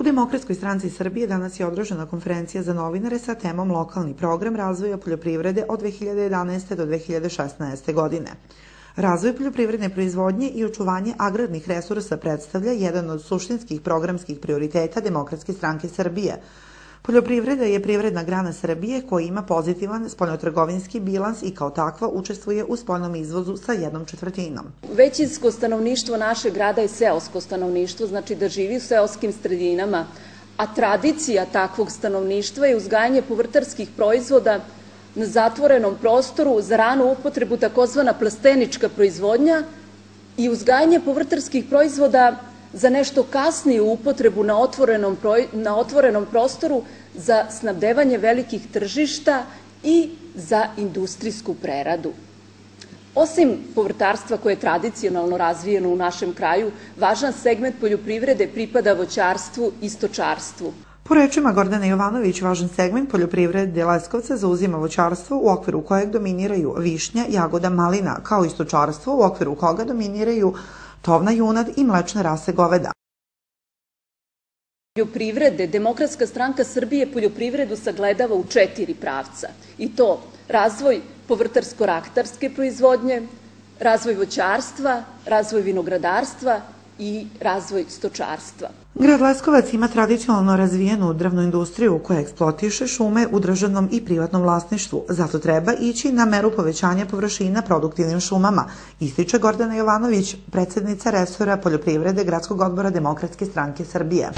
Demokratskoj stranci Srbije danas je održana konferencija za novinare sa temom Lokalni program razvoja poljoprivrede od 2011. do 2016. godine. Razvoj poljoprivredne proizvodnje i očuvanje agrarnih resursa predstavlja jedan od suštinskih programskih prioriteta Demokratske stranke Srbije. Poljoprivreda je privredna grana Srbije koja ima pozitivan spoljnotrgovinski bilans i kao takva učestvuje u spoljnom izvozu sa 1/4. Većinsko stanovništvo našeg grada je seosko stanovništvo, znači da živi u seoskim sredinama, a tradicija takvog stanovništva je uzgajanje povrtarskih proizvoda na zatvorenom prostoru za ranu upotrebu, takozvana plastenička proizvodnja, i uzgajanje povrtarskih proizvoda za nešto kasniju upotrebu na otvorenom prostoru za snabdevanje velikih tržišta i za industrijsku preradu. Osim povrtarstva koje je tradicionalno razvijeno u našem kraju, važan segment poljoprivrede pripada voćarstvu i stočarstvu. Po rečima Gordane Jovanović, važan segment poljoprivrede Leskovca zauzima voćarstvo u okviru kojeg dominiraju višnja, jagoda, malina, kao i stočarstvo u okviru koga dominiraju tovna junad i mlečne rase goveda. Poljoprivrede, Demokratska stranka Srbije poljoprivredu sagledava u 4 pravca, i to razvoj povrtarsko-raktarske proizvodnje, razvoj voćarstva, razvoj vinogradarstva i razvoj stočarstva. Grad Leskovac ima tradicionalno razvijenu drvnu industriju koja eksploatiše šume u državnom i privatnom vlasništvu. Zato treba ići na meru povećanja površina produktivnim šumama, ističe Gordana Jovanović, predsednica resora poljoprivrede Gradskog odbora Demokratske stranke Srbije.